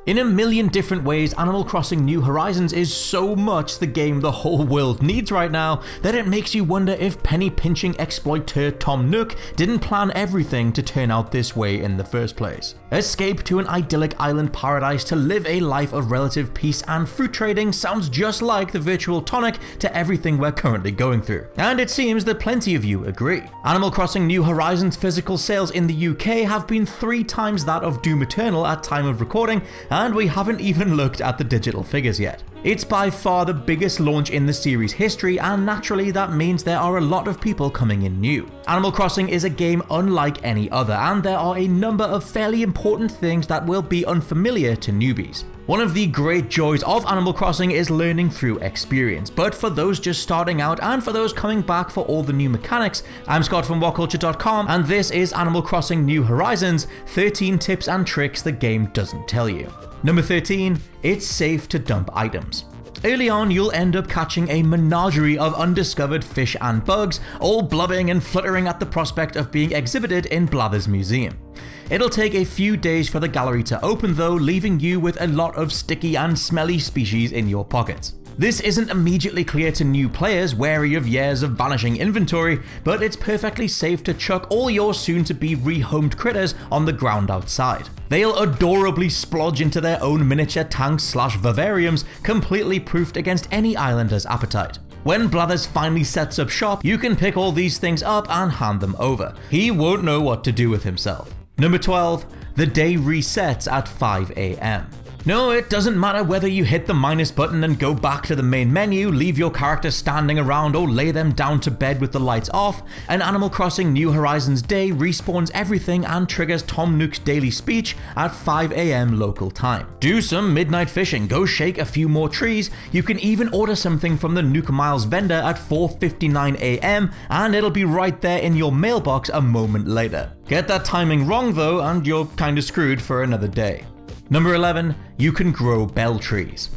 In a million different ways, Animal Crossing New Horizons is so much the game the whole world needs right now that it makes you wonder if penny-pinching exploiter Tom Nook didn't plan everything to turn out this way in the first place. Escape to an idyllic island paradise to live a life of relative peace and fruit trading sounds just like the virtual tonic to everything we're currently going through. And it seems that plenty of you agree. Animal Crossing New Horizons physical sales in the UK have been 3 times that of Doom Eternal at time of recording, and we haven't even looked at the digital figures yet. It's by far the biggest launch in the series history, and naturally that means there are a lot of people coming in new. Animal Crossing is a game unlike any other, and there are a number of fairly important things that will be unfamiliar to newbies. One of the great joys of Animal Crossing is learning through experience, but for those just starting out and for those coming back for all the new mechanics, I'm Scott from WhatCulture.com, and this is Animal Crossing New Horizons, 13 tips and tricks the game doesn't tell you. Number 13, it's safe to dump items. Early on, you'll end up catching a menagerie of undiscovered fish and bugs, all blubbing and fluttering at the prospect of being exhibited in Blather's museum. It'll take a few days for the gallery to open though, leaving you with a lot of sticky and smelly species in your pockets. This isn't immediately clear to new players wary of years of vanishing inventory, but it's perfectly safe to chuck all your soon-to-be rehomed critters on the ground outside. They'll adorably splodge into their own miniature tanks/vivariums, completely proofed against any islander's appetite. When Blathers finally sets up shop, you can pick all these things up and hand them over. He won't know what to do with himself. Number 12, the day resets at 5 AM. No, it doesn't matter whether you hit the minus button and go back to the main menu, leave your character standing around, or lay them down to bed with the lights off, an Animal Crossing New Horizons day respawns everything and triggers Tom Nook's daily speech at 5 AM local time. Do some midnight fishing, go shake a few more trees, you can even order something from the Nook Miles vendor at 4:59 AM, and it'll be right there in your mailbox a moment later. Get that timing wrong though, and you're kinda screwed for another day. Number 11, you can grow bell trees.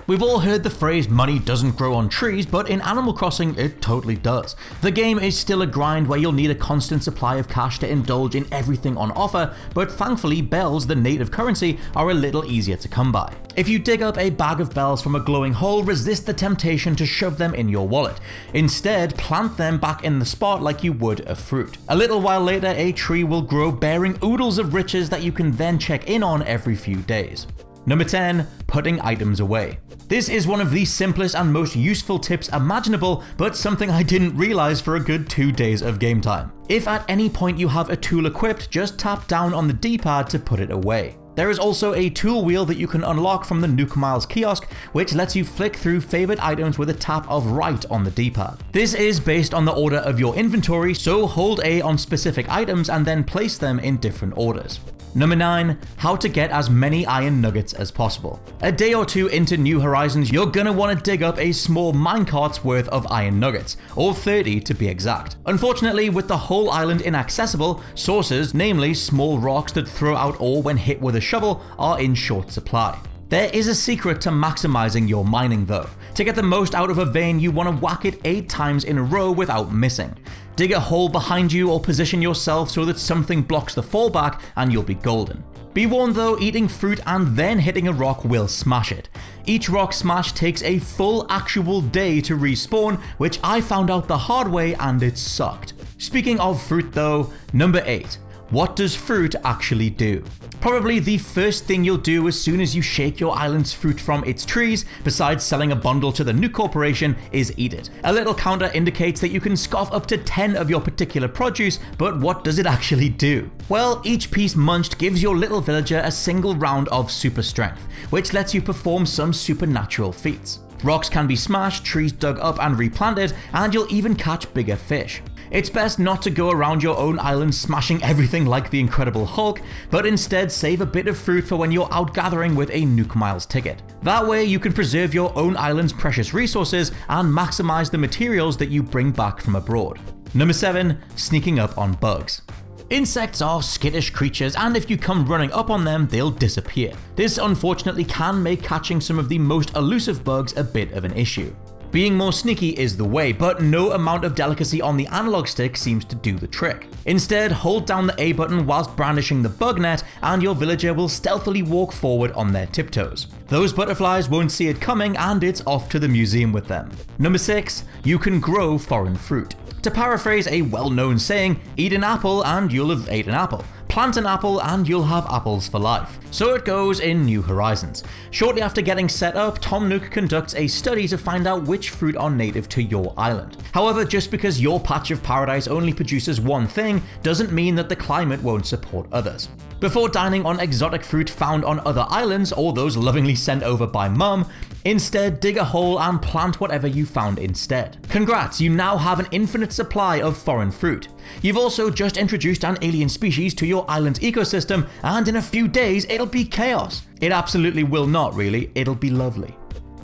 We've all heard the phrase money doesn't grow on trees, but in Animal Crossing it totally does. The game is still a grind where you'll need a constant supply of cash to indulge in everything on offer, but thankfully bells, the native currency, are a little easier to come by. If you dig up a bag of bells from a glowing hole, resist the temptation to shove them in your wallet. Instead, plant them back in the spot like you would a fruit. A little while later, a tree will grow bearing oodles of riches that you can then check in on every few days. Number 10, putting items away. This is one of the simplest and most useful tips imaginable, but something I didn't realize for a good 2 days of game time. If at any point you have a tool equipped, just tap down on the D-pad to put it away. There is also a tool wheel that you can unlock from the Nook Miles kiosk, which lets you flick through favored items with a tap of right on the D-pad. This is based on the order of your inventory, so hold A on specific items and then place them in different orders. Number 9, how to get as many iron nuggets as possible. A day or two into New Horizons, you're gonna want to dig up a small minecart's worth of iron nuggets, or 30 to be exact. Unfortunately, with the whole island inaccessible, sources, namely small rocks that throw out ore when hit with a shovel, are in short supply. There is a secret to maximizing your mining though. To get the most out of a vein, you want to whack it 8 times in a row without missing. Dig a hole behind you or position yourself so that something blocks the fallback and you'll be golden. Be warned though, eating fruit and then hitting a rock will smash it. Each rock smash takes a full actual day to respawn, which I found out the hard way and it sucked. Speaking of fruit though, number 8. What does fruit actually do? Probably the first thing you'll do as soon as you shake your island's fruit from its trees, besides selling a bundle to the Nook Corporation, is eat it. A little counter indicates that you can scoff up to 10 of your particular produce, but what does it actually do? Well, each piece munched gives your little villager a single round of super strength, which lets you perform some supernatural feats. Rocks can be smashed, trees dug up and replanted, and you'll even catch bigger fish. It's best not to go around your own island smashing everything like the Incredible Hulk, but instead save a bit of fruit for when you're out gathering with a Nook Miles ticket. That way you can preserve your own island's precious resources and maximize the materials that you bring back from abroad. Number 7, sneaking up on bugs. Insects are skittish creatures, and if you come running up on them, they'll disappear. This unfortunately can make catching some of the most elusive bugs a bit of an issue. Being more sneaky is the way, but no amount of delicacy on the analog stick seems to do the trick. Instead, hold down the A button whilst brandishing the bug net and your villager will stealthily walk forward on their tiptoes. Those butterflies won't see it coming and it's off to the museum with them. Number 6, you can grow foreign fruit. To paraphrase a well-known saying, eat an apple and you'll have ate an apple. Plant an apple and you'll have apples for life. So it goes in New Horizons. Shortly after getting set up, Tom Nook conducts a study to find out which fruit are native to your island. However, just because your patch of paradise only produces one thing, doesn't mean that the climate won't support others. Before dining on exotic fruit found on other islands or those lovingly sent over by mum, instead dig a hole and plant whatever you found instead. Congrats, you now have an infinite supply of foreign fruit. You've also just introduced an alien species to your island's ecosystem, and in a few days it'll be chaos. It absolutely will not really, it'll be lovely.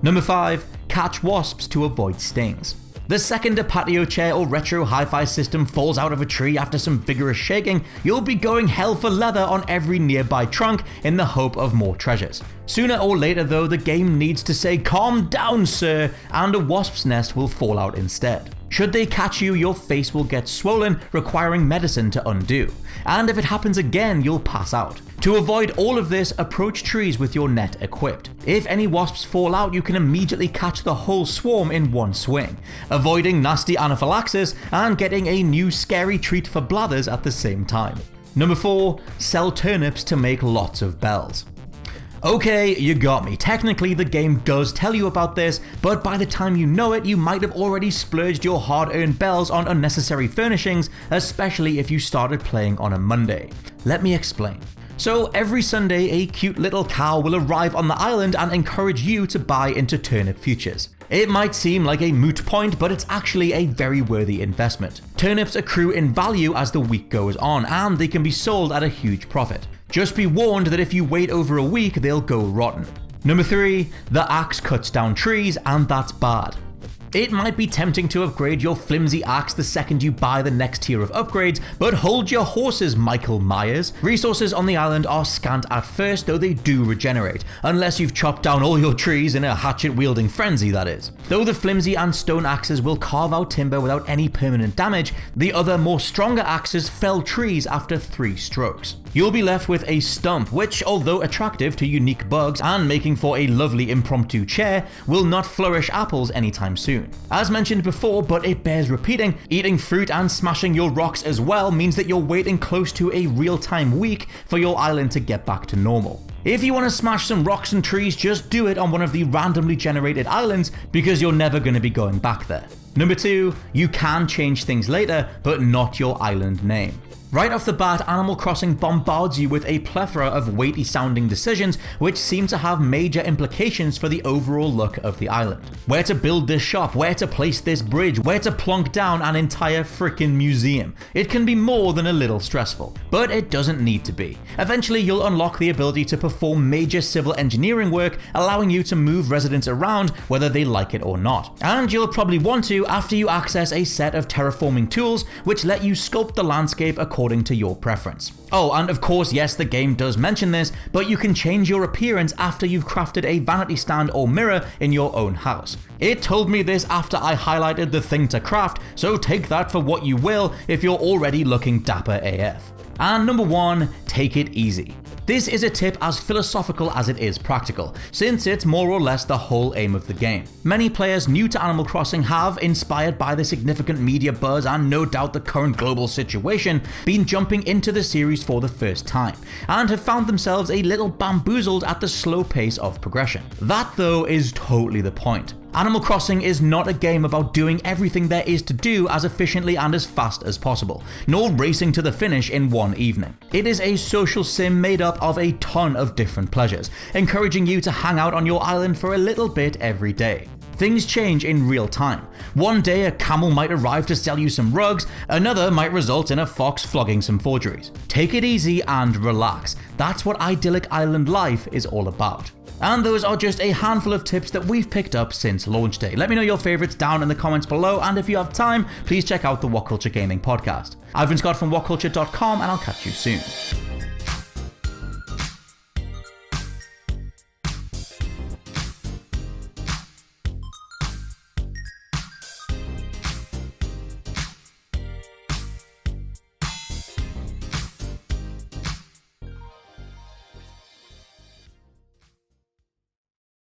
Number 5, catch wasps to avoid stings. The second a patio chair or retro hi-fi system falls out of a tree after some vigorous shaking, you'll be going hell for leather on every nearby trunk in the hope of more treasures. Sooner or later though, the game needs to say calm down sir, and a wasp's nest will fall out instead. Should they catch you, your face will get swollen, requiring medicine to undo. And if it happens again, you'll pass out. To avoid all of this, approach trees with your net equipped. If any wasps fall out, you can immediately catch the whole swarm in one swing, avoiding nasty anaphylaxis and getting a new scary treat for blathers at the same time. Number 4, sell turnips to make lots of bells. Okay, you got me. Technically, the game does tell you about this, but by the time you know it, you might have already splurged your hard-earned bells on unnecessary furnishings, especially if you started playing on a Monday. Let me explain. So every Sunday, a cute little cow will arrive on the island and encourage you to buy into turnip futures. It might seem like a moot point, but it's actually a very worthy investment. Turnips accrue in value as the week goes on, and they can be sold at a huge profit. Just be warned that if you wait over a week, they'll go rotten. Number 3, the axe cuts down trees, and that's bad. It might be tempting to upgrade your flimsy axe the second you buy the next tier of upgrades, but hold your horses, Michael Myers. Resources on the island are scant at first, though they do regenerate, unless you've chopped down all your trees in a hatchet-wielding frenzy, that is. Though the flimsy and stone axes will carve out timber without any permanent damage, the other more stronger axes fell trees after 3 strokes. You'll be left with a stump, which, although attractive to unique bugs and making for a lovely impromptu chair, will not flourish apples anytime soon. As mentioned before, but it bears repeating, eating fruit and smashing your rocks as well means that you're waiting close to a real-time week for your island to get back to normal. If you want to smash some rocks and trees, just do it on one of the randomly generated islands because you're never going to be going back there. Number 2, you can change things later, but not your island name. Right off the bat, Animal Crossing bombards you with a plethora of weighty sounding decisions which seem to have major implications for the overall look of the island. Where to build this shop, where to place this bridge, where to plonk down an entire frickin' museum. It can be more than a little stressful, but it doesn't need to be. Eventually you'll unlock the ability to perform major civil engineering work, allowing you to move residents around whether they like it or not. And you'll probably want to after you access a set of terraforming tools which let you sculpt the landscape according to your preference. Oh, and of course, yes, the game does mention this, but you can change your appearance after you've crafted a vanity stand or mirror in your own house. It told me this after I highlighted the thing to craft, so take that for what you will if you're already looking dapper AF. And number 1, take it easy. This is a tip as philosophical as it is practical, since it's more or less the whole aim of the game. Many players new to Animal Crossing have, inspired by the significant media buzz and no doubt the current global situation, been jumping into the series for the first time, and have found themselves a little bamboozled at the slow pace of progression. That though is totally the point. Animal Crossing is not a game about doing everything there is to do as efficiently and as fast as possible, nor racing to the finish in one evening. It is a social sim made up of a ton of different pleasures, encouraging you to hang out on your island for a little bit every day. Things change in real time. One day a camel might arrive to sell you some rugs, another might result in a fox flogging some forgeries. Take it easy and relax. That's what idyllic island life is all about. And those are just a handful of tips that we've picked up since launch day. Let me know your favorites down in the comments below, and if you have time, please check out the WhatCulture Gaming Podcast. I've been Scott from WhatCulture.com, and I'll catch you soon.